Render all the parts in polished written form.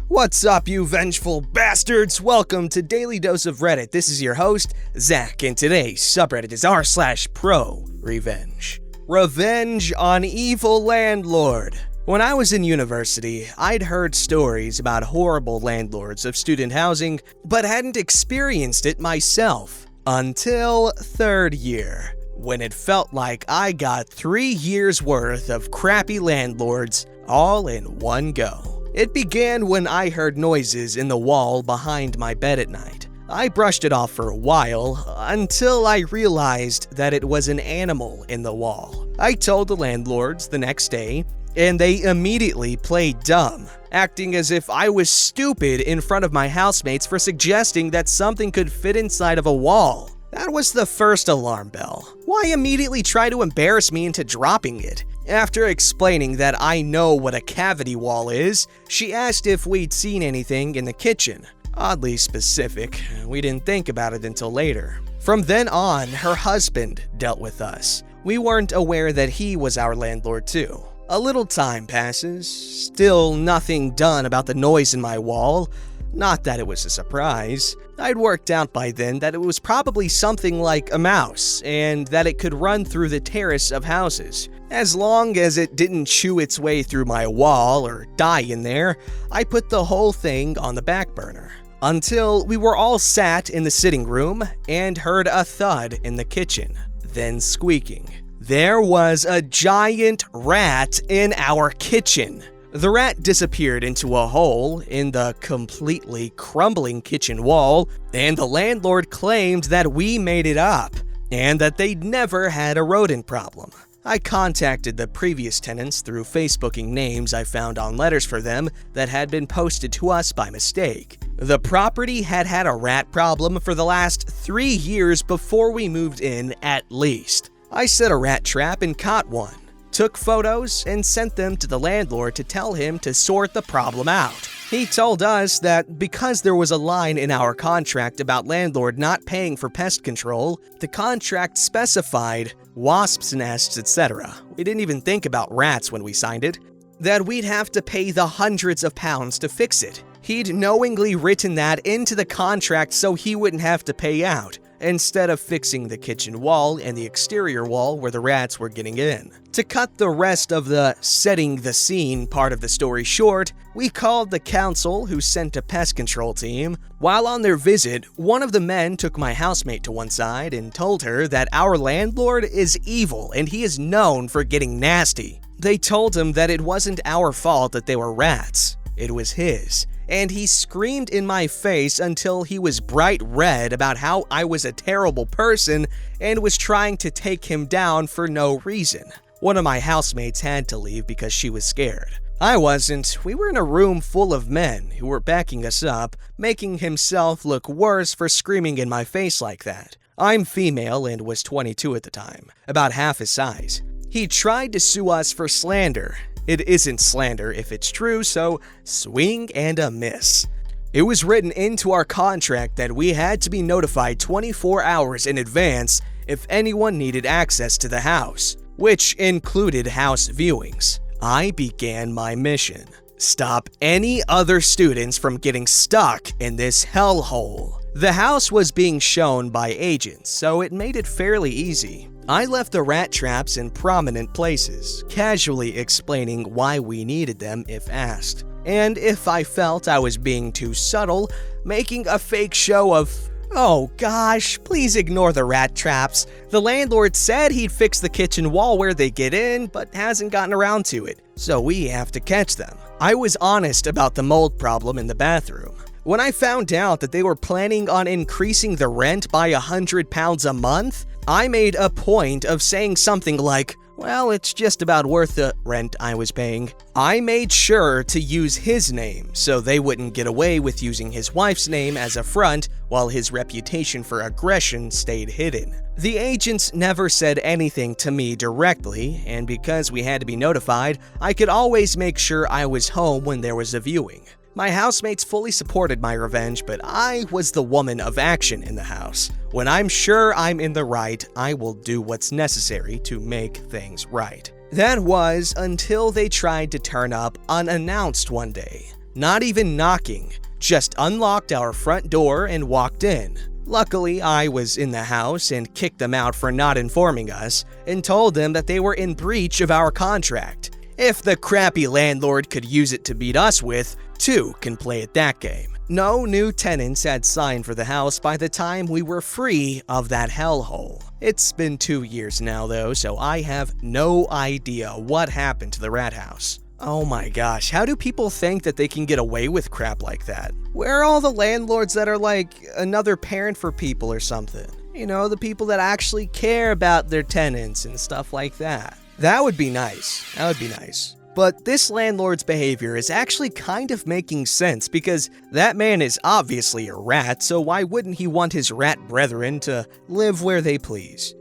What's up, you vengeful bastards? Welcome to Daily Dose of Reddit. This is your host, Zach, and today's subreddit is r/ProRevenge. Revenge on evil landlord. When I was in university, I'd heard stories about horrible landlords of student housing, but hadn't experienced it myself until third year, when it felt like I got 3 years worth of crappy landlords all in one go. It began when I heard noises in the wall behind my bed at night. I brushed it off for a while until I realized that it was an animal in the wall. I told the landlords the next day, and they immediately played dumb, acting as if I was stupid in front of my housemates for suggesting that something could fit inside of a wall. That was the first alarm bell. Why immediately try to embarrass me into dropping it? After explaining that I know what a cavity wall is, she asked if we'd seen anything in the kitchen. Oddly specific, we didn't think about it until later. From then on, her husband dealt with us. We weren't aware that he was our landlord too. A little time passes, still nothing done about the noise in my wall. Not that it was a surprise. I'd worked out by then that it was probably something like a mouse, and that it could run through the terrace of houses. As long as it didn't chew its way through my wall or die in there, I put the whole thing on the back burner. Until we were all sat in the sitting room and heard a thud in the kitchen, then squeaking. There was a giant rat in our kitchen. The rat disappeared into a hole in the completely crumbling kitchen wall, and the landlord claimed that we made it up, and that they'd never had a rodent problem. I contacted the previous tenants through Facebooking names I found on letters for them that had been posted to us by mistake. The property had had a rat problem for the last 3 years before we moved in at least. I set a rat trap and caught one, took photos, and sent them to the landlord to tell him to sort the problem out. He told us that because there was a line in our contract about landlord not paying for pest control, the contract specified wasps' nests, etc. We didn't even think about rats when we signed it. That we'd have to pay the hundreds of pounds to fix it. He'd knowingly written that into the contract so he wouldn't have to pay out, instead of fixing the kitchen wall and the exterior wall where the rats were getting in. To cut the rest of the setting the scene part of the story short, we called the council, who sent a pest control team. While on their visit, one of the men took my housemate to one side and told her that our landlord is evil and he is known for getting nasty. They told him that it wasn't our fault that they were rats, it was his. And he screamed in my face until he was bright red about how I was a terrible person and was trying to take him down for no reason. One of my housemates had to leave because she was scared. I wasn't. We were in a room full of men who were backing us up, making himself look worse for screaming in my face like that. I'm female and was 22 at the time, about half his size. He tried to sue us for slander. It isn't slander if it's true, so swing and a miss. It was written into our contract that we had to be notified 24 hours in advance if anyone needed access to the house, which included house viewings. I began my mission: stop any other students from getting stuck in this hellhole. The house was being shown by agents, so it made it fairly easy. I left the rat traps in prominent places, casually explaining why we needed them if asked. And if I felt I was being too subtle, making a fake show of, "Oh gosh, please ignore the rat traps. The landlord said he'd fix the kitchen wall where they get in, but hasn't gotten around to it, so we have to catch them." I was honest about the mold problem in the bathroom. When I found out that they were planning on increasing the rent by £100 a month, I made a point of saying something like, "Well, it's just about worth the rent I was paying." I made sure to use his name so they wouldn't get away with using his wife's name as a front while his reputation for aggression stayed hidden. The agents never said anything to me directly, and because we had to be notified, I could always make sure I was home when there was a viewing. My housemates fully supported my revenge, but I was the woman of action in the house. When I'm sure I'm in the right, I will do what's necessary to make things right. That was until they tried to turn up unannounced one day. not even knocking, just unlocked our front door and walked in. Luckily, I was in the house and kicked them out for not informing us and told them that they were in breach of our contract. If the crappy landlord could use it to beat us with, two can play at that game. No new tenants had signed for the house by the time we were free of that hellhole. It's been 2 years now though, so I have no idea what happened to the rat house. Oh my gosh, how do people think that they can get away with crap like that? Where are all the landlords that are like another parent for people or something? You know, the people that actually care about their tenants and stuff like that. That would be nice. That would be nice. But this landlord's behavior is actually kind of making sense because that man is obviously a rat, so why wouldn't he want his rat brethren to live where they please?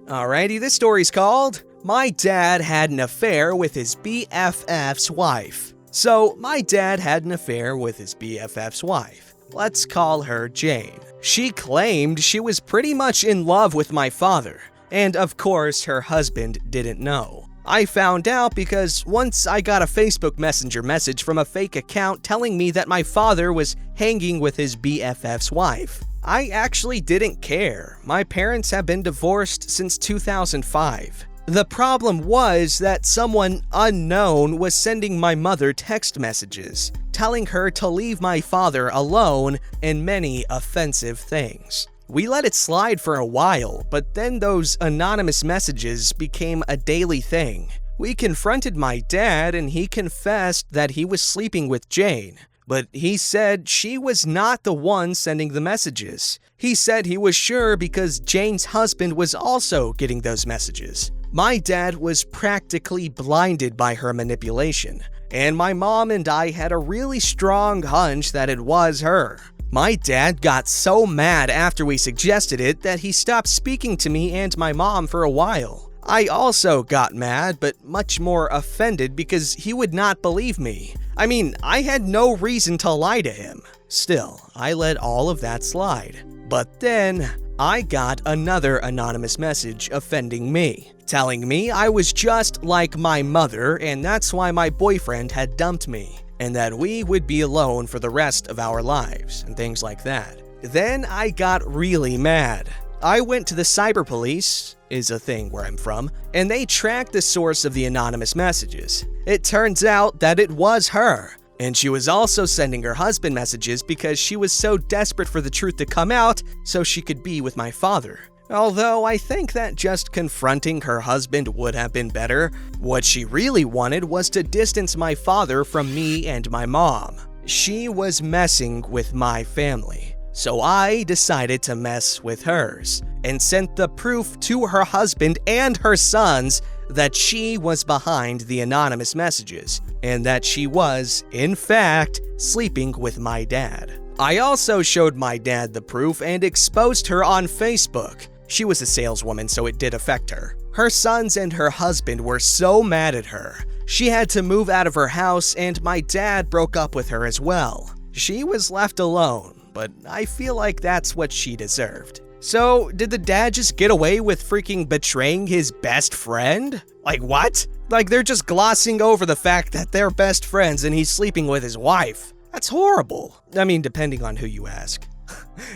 Alrighty, this story's called My Dad Had an Affair with His BFF's Wife. So, my dad had an affair with his BFF's wife. Let's call her Jane. She claimed she was pretty much in love with my father, and of course her husband didn't know. I found out because once I got a Facebook Messenger message from a fake account telling me that my father was hanging with his BFF's wife. I actually didn't care. My parents have been divorced since 2005. The problem was that someone unknown was sending my mother text messages, telling her to leave my father alone and many offensive things. We let it slide for a while, but then those anonymous messages became a daily thing. We confronted my dad and he confessed that he was sleeping with Jane, but he said she was not the one sending the messages. He said he was sure because Jane's husband was also getting those messages. My dad was practically blinded by her manipulation, and my mom and I had a really strong hunch that it was her. My dad got so mad after we suggested it that he stopped speaking to me and my mom for a while. I also got mad, but much more offended because he would not believe me. I mean, I had no reason to lie to him. Still, I let all of that slide. But then, I got another anonymous message offending me, telling me I was just like my mother and that's why my boyfriend had dumped me, and that we would be alone for the rest of our lives, and things like that. Then I got really mad. I went to the cyber police, is a thing where I'm from, and they tracked the source of the anonymous messages. It turns out that it was her, and she was also sending her husband messages because she was so desperate for the truth to come out so she could be with my father. Although I think that just confronting her husband would have been better, what she really wanted was to distance my father from me and my mom. She was messing with my family, so I decided to mess with hers, and sent the proof to her husband and her sons that she was behind the anonymous messages, and that she was, in fact, sleeping with my dad. I also showed my dad the proof and exposed her on Facebook. She was a saleswoman, so it did affect her. Her sons and her husband were so mad at her. She had to move out of her house, and my dad broke up with her as well. She was left alone, but I feel like that's what she deserved. So, did the dad just get away with freaking betraying his best friend? Like, what? Like, they're just glossing over the fact that they're best friends and he's sleeping with his wife. That's horrible. I mean, depending on who you ask.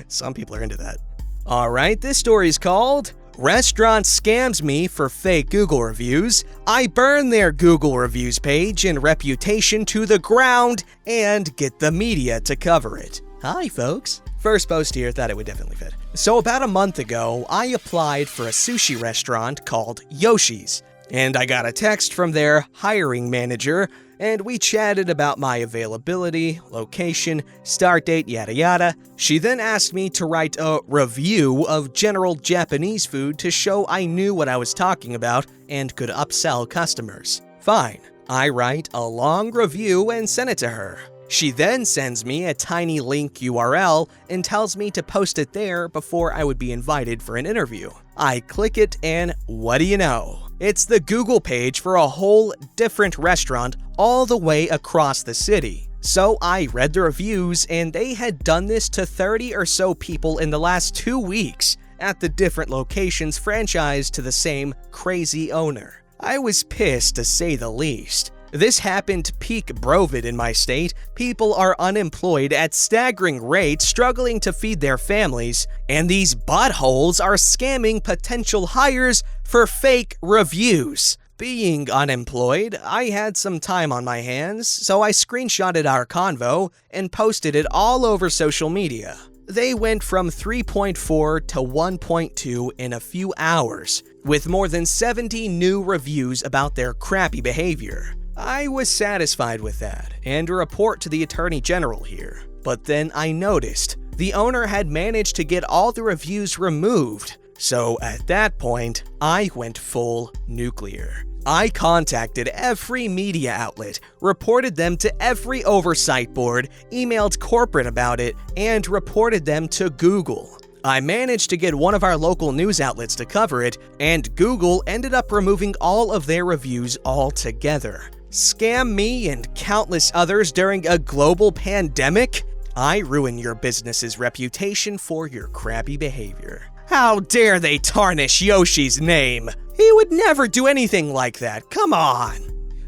Some people are into that. Alright, this story's called Restaurant Scams Me for Fake Google Reviews. I burn their Google Reviews page and reputation to the ground and get the media to cover it. Hi, folks. First post here, thought it would definitely fit. So about a month ago, I applied for a sushi restaurant called Yoshi's, and I got a text from their hiring manager, and we chatted about my availability, location, start date, yada yada. She then asked me to write a review of general Japanese food to show I knew what I was talking about and could upsell customers. Fine, I write a long review and send it to her. She then sends me a tiny link URL and tells me to post it there before I would be invited for an interview. I click it and what do you know? It's the Google page for a whole different restaurant all the way across the city. So I read the reviews and they had done this to 30 or so people in the last 2 weeks at the different locations franchised to the same crazy owner. I was pissed to say the least. This happened peak Brovid in my state. People are unemployed at staggering rates, struggling to feed their families, and these buttholes are scamming potential hires for fake reviews. Being unemployed, I had some time on my hands, so I screenshotted our convo and posted it all over social media. They went from 3.4 to 1.2 in a few hours, with more than 70 new reviews about their crappy behavior. I was satisfied with that, and a report to the Attorney General here. But then I noticed the owner had managed to get all the reviews removed, so at that point, I went full nuclear. I contacted every media outlet, reported them to every oversight board, emailed corporate about it, and reported them to Google. I managed to get one of our local news outlets to cover it, and Google ended up removing all of their reviews altogether. Scam me and countless others during a global pandemic? I ruin your business's reputation for your crappy behavior. How dare they tarnish Yoshi's name? He would never do anything like that, come on.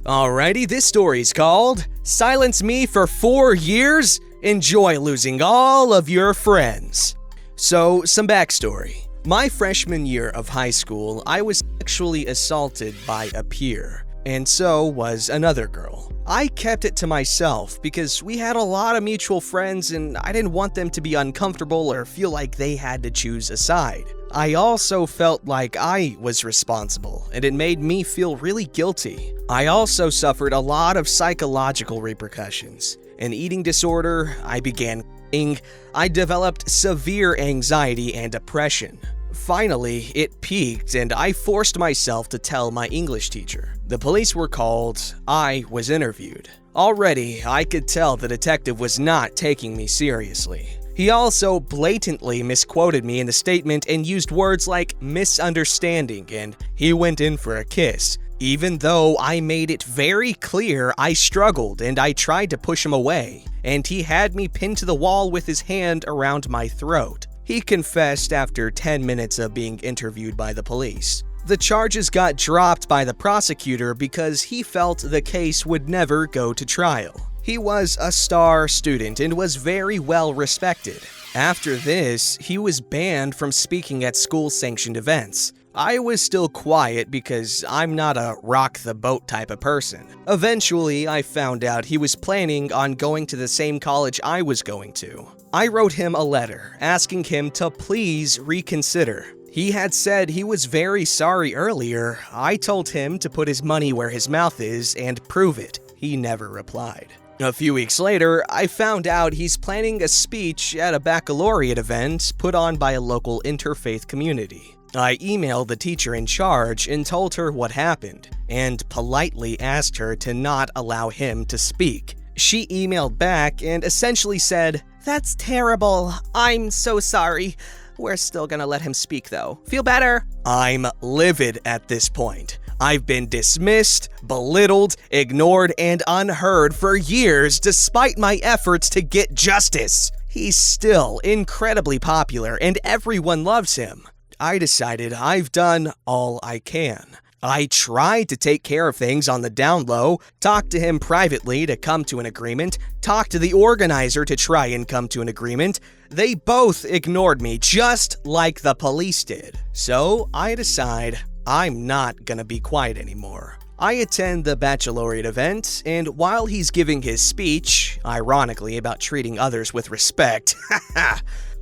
Alrighty, this story's called Silence Me for 4 Years? Enjoy losing all of your friends. So, some backstory. My freshman year of high school, I was sexually assaulted by a peer, and so was another girl. I kept it to myself because we had a lot of mutual friends and I didn't want them to be uncomfortable or feel like they had to choose a side. I also felt like I was responsible, and it made me feel really guilty. I also suffered a lot of psychological repercussions. An eating disorder, I began eating, I developed severe anxiety and depression. Finally, it peaked and I forced myself to tell my English teacher. The police were called, I was interviewed. Already, I could tell the detective was not taking me seriously. He also blatantly misquoted me in the statement and used words like misunderstanding and he went in for a kiss, even though I made it very clear I struggled and I tried to push him away, and he had me pinned to the wall with his hand around my throat. He confessed after 10 minutes of being interviewed by the police. The charges got dropped by the prosecutor because he felt the case would never go to trial. He was a star student and was very well respected. After this, he was banned from speaking at school-sanctioned events. I was still quiet because I'm not a rock the boat type of person. Eventually, I found out he was planning on going to the same college I was going to. I wrote him a letter asking him to please reconsider. He had said he was very sorry earlier. I told him to put his money where his mouth is and prove it. He never replied. A few weeks later, I found out he's planning a speech at a baccalaureate event put on by a local interfaith community. I emailed the teacher in charge and told her what happened, and politely asked her to not allow him to speak. She emailed back and essentially said, "That's terrible. I'm so sorry. We're still gonna let him speak though. Feel better?" I'm livid at this point. I've been dismissed, belittled, ignored, and unheard for years despite my efforts to get justice. He's still incredibly popular and everyone loves him. I decided I've done all I can. I tried to take care of things on the down low, talk to him privately to come to an agreement, talk to the organizer to try and come to an agreement. They both ignored me just like the police did. So I decide I'm not gonna be quiet anymore. I attend the baccalaureate event, and while he's giving his speech, ironically about treating others with respect,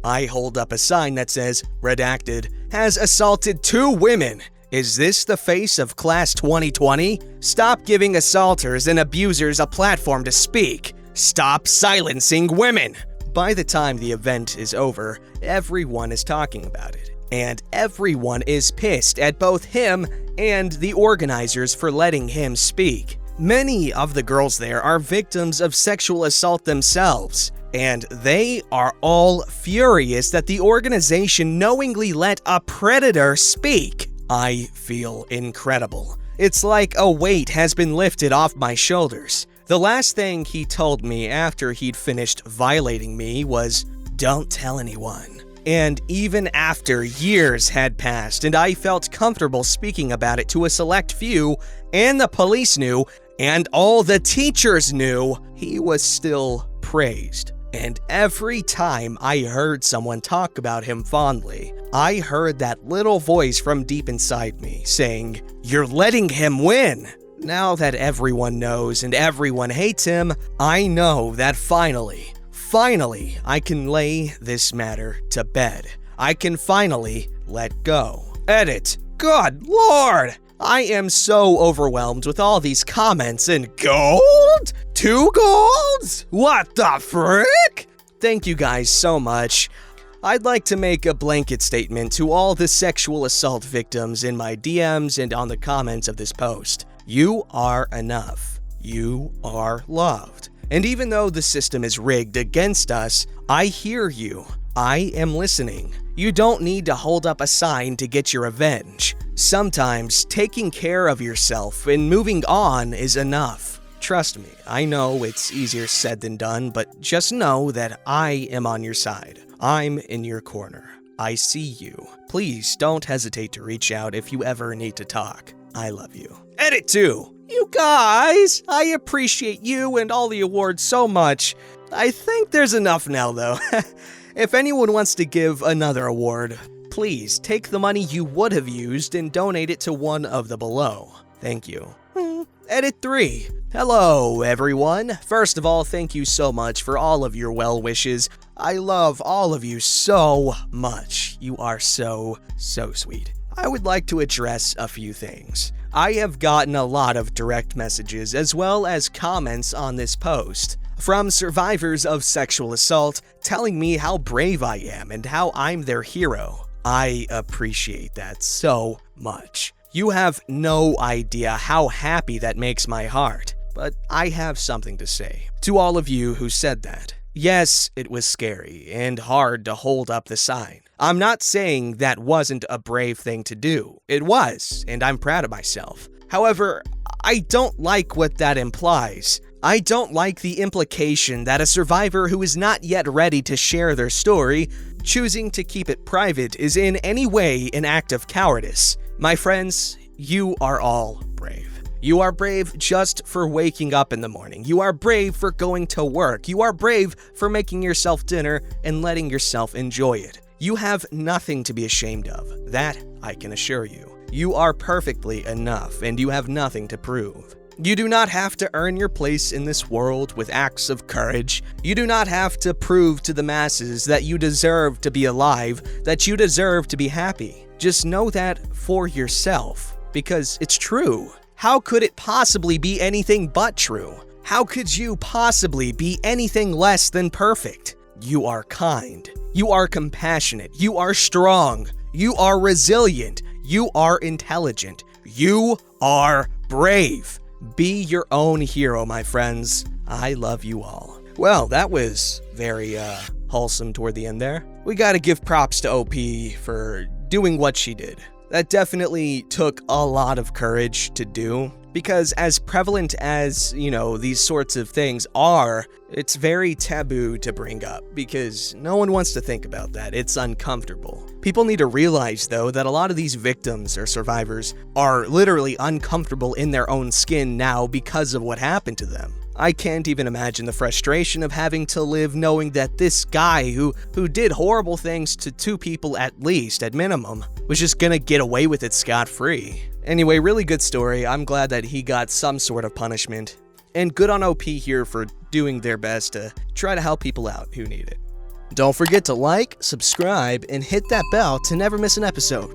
I hold up a sign that says, redacted, has assaulted 2 women. Is this the face of class 2020? Stop giving assaulters and abusers a platform to speak. Stop silencing women. By the time the event is over, everyone is talking about it. And everyone is pissed at both him and the organizers for letting him speak. Many of the girls there are victims of sexual assault themselves, and they are all furious that the organization knowingly let a predator speak. I feel incredible. It's like a weight has been lifted off my shoulders. The last thing he told me after he'd finished violating me was, "Don't tell anyone." And even after years had passed and I felt comfortable speaking about it to a select few, and the police knew, and all the teachers knew, he was still praised. And every time I heard someone talk about him fondly, I heard that little voice from deep inside me saying, "You're letting him win." Now that everyone knows and everyone hates him, I know that finally, I can lay this matter to bed. I can finally let go. Edit. Good Lord! I am so overwhelmed with all these comments and gold? 2 golds? What the frick? Thank you guys so much. I'd like to make a blanket statement to all the sexual assault victims in my DMs and on the comments of this post. You are enough. You are loved. And even though the system is rigged against us, I hear you. I am listening. You don't need to hold up a sign to get your revenge. Sometimes taking care of yourself and moving on is enough. Trust me, I know it's easier said than done, but just know that I am on your side. I'm in your corner. I see you. Please don't hesitate to reach out if you ever need to talk. I love you. Edit 2. You guys, I appreciate you and all the awards so much. I think there's enough now though. If anyone wants to give another award, please take the money you would have used and donate it to one of the below. Thank you. Edit 3. Hello, everyone. First of all, thank you so much for all of your well wishes. I love all of you so much. You are so sweet. I would like to address a few things. I have gotten a lot of direct messages as well as comments on this post from survivors of sexual assault telling me how brave I am and how I'm their hero. I appreciate that so much. You have no idea how happy that makes my heart, but I have something to say to all of you who said that. Yes, it was scary and hard to hold up the sign. I'm not saying that wasn't a brave thing to do. It was, and I'm proud of myself. However, I don't like what that implies. I don't like the implication that a survivor who is not yet ready to share their story, choosing to keep it private, is in any way an act of cowardice. My friends, you are all brave. You are brave just for waking up in the morning. You are brave for going to work. You are brave for making yourself dinner and letting yourself enjoy it. You have nothing to be ashamed of. That I can assure you. You are perfectly enough and you have nothing to prove. You do not have to earn your place in this world with acts of courage. You do not have to prove to the masses that you deserve to be alive, that you deserve to be happy. Just know that for yourself, because it's true. How could it possibly be anything but true? How could you possibly be anything less than perfect? You are kind. You are compassionate. You are strong. You are resilient. You are intelligent. You are brave. Be your own hero, my friends. I love you all. Well, that was very wholesome toward the end there. We gotta give props to OP for doing what she did. That definitely took a lot of courage to do, because as prevalent as, these sorts of things are, it's very taboo to bring up, because no one wants to think about that. It's uncomfortable. People need to realize, though, that a lot of these victims or survivors are literally uncomfortable in their own skin now because of what happened to them. I can't even imagine the frustration of having to live knowing that this guy who did horrible things to 2 people at least, at minimum, was just gonna get away with it scot-free. Anyway, really good story. I'm glad that he got some sort of punishment. And good on OP here for doing their best to try to help people out who need it. Don't forget to like, subscribe, and hit that bell to never miss an episode.